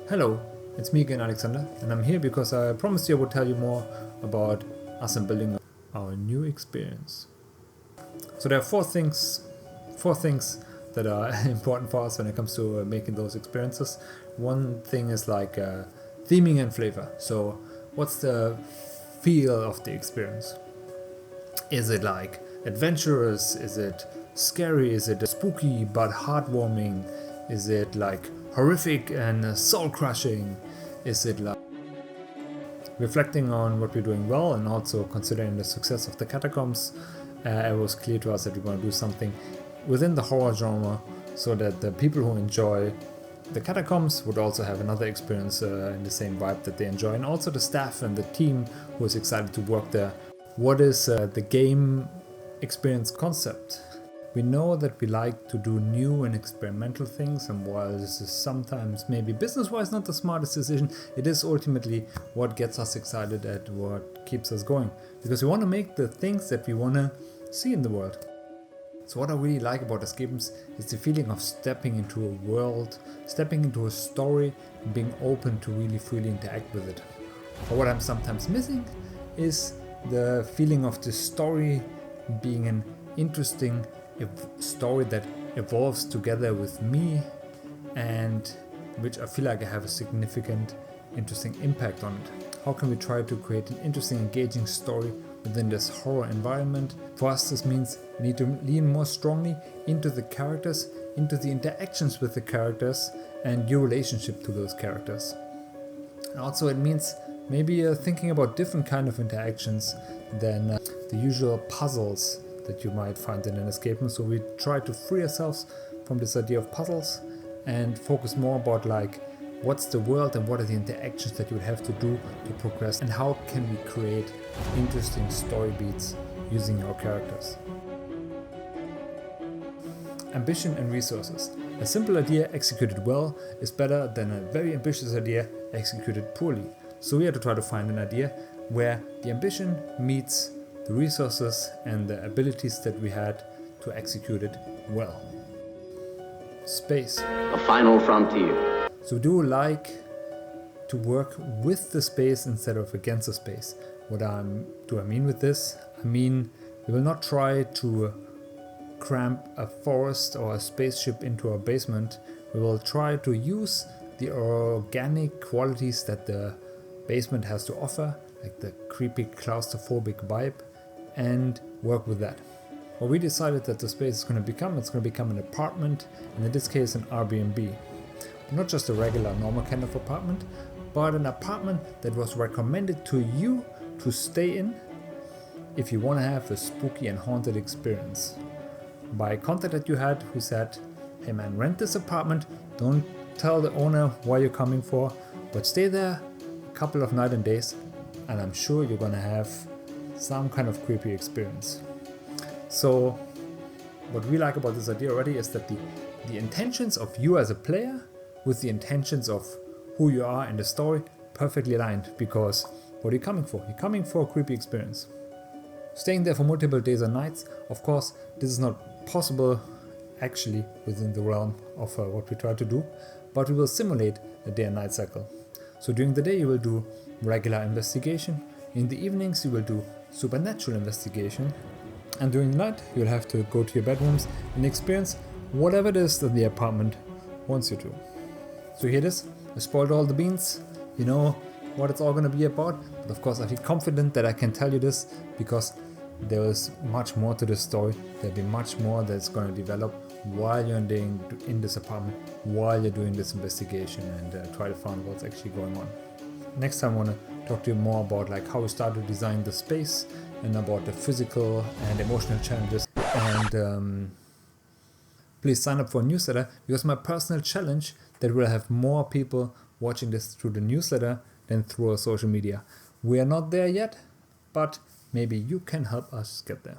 Hello, it's me again, Alexander, and I'm here because I promised you I would tell you more about us and building our new experience. So there are four things that are important for us when it comes to making those experiences. One thing is like theming and flavor. So what's the feel of the experience? Is it like adventurous? Is it scary? Is it spooky but heartwarming? Is it like horrific and soul-crushing? Is it like reflecting on what we're doing well and also considering the success of the catacombs? It was clear to us that we want to do something within the horror genre so that the people who enjoy the catacombs would also have another experience in the same vibe that they enjoy, and also the staff and the team who is excited to work there. What is the game experience concept? We know that we like to do new and experimental things, and while this is sometimes maybe business-wise not the smartest decision, it is ultimately what gets us excited and what keeps us going. Because we want to make the things that we want to see in the world. So what I really like about escape rooms is the feeling of stepping into a world, stepping into a story, and being open to really freely interact with it. But what I'm sometimes missing is the feeling of the story being an interesting story that evolves together with me, and which I feel like I have a significant, interesting impact on it. How can we try to create an interesting, engaging story within this horror environment? For us, this means we need to lean more strongly into the characters, into the interactions with the characters, and your relationship to those characters. And also it means maybe thinking about different kind of interactions than the usual puzzles that you might find in an escape room. So we try to free ourselves from this idea of puzzles and focus more about like what's the world and what are the interactions that you would have to do to progress, and how can we create interesting story beats using our characters. Ambition and resources. A simple idea executed well is better than a very ambitious idea executed poorly. So we have to try to find an idea where the ambition meets the resources and the abilities that we had to execute it well. Space. The final frontier. So we do like to work with the space instead of against the space. What do I mean with this? I mean, we will not try to cramp a forest or a spaceship into our basement. We will try to use the organic qualities that the basement has to offer, like the creepy claustrophobic vibe, and work with that. Well, we decided that the space is going to become an apartment, and in this case an Airbnb. Not just a regular normal kind of apartment, but an apartment that was recommended to you to stay in if you want to have a spooky and haunted experience. By a contact that you had who said, hey man, rent this apartment, don't tell the owner why you're coming for, but stay there a couple of nights and days, and I'm sure you're going to have some kind of creepy experience. So what we like about this idea already is that the intentions of you as a player with the intentions of who you are in the story perfectly aligned, because what are you coming for? You're coming for a creepy experience. Staying there for multiple days and nights, of course, this is not possible actually within the realm of what we try to do, but we will simulate a day and night cycle. So during the day you will do regular investigation, in the evenings you will do supernatural investigation, and during the night you'll have to go to your bedrooms and experience whatever it is that the apartment wants you to. So here it is, I spoiled all the beans, you know what it's all going to be about, but of course I feel confident that I can tell you this because there is much more to this story. There'll be much more that's going to develop while you're in this apartment, while you're doing this investigation, and try to find what's actually going on. Next time I want to talk to you more about like how we started to design the space and about the physical and emotional challenges. And please sign up for a newsletter, because my personal challenge that we'll have more people watching this through the newsletter than through our social media. We are not there yet, but maybe you can help us get there.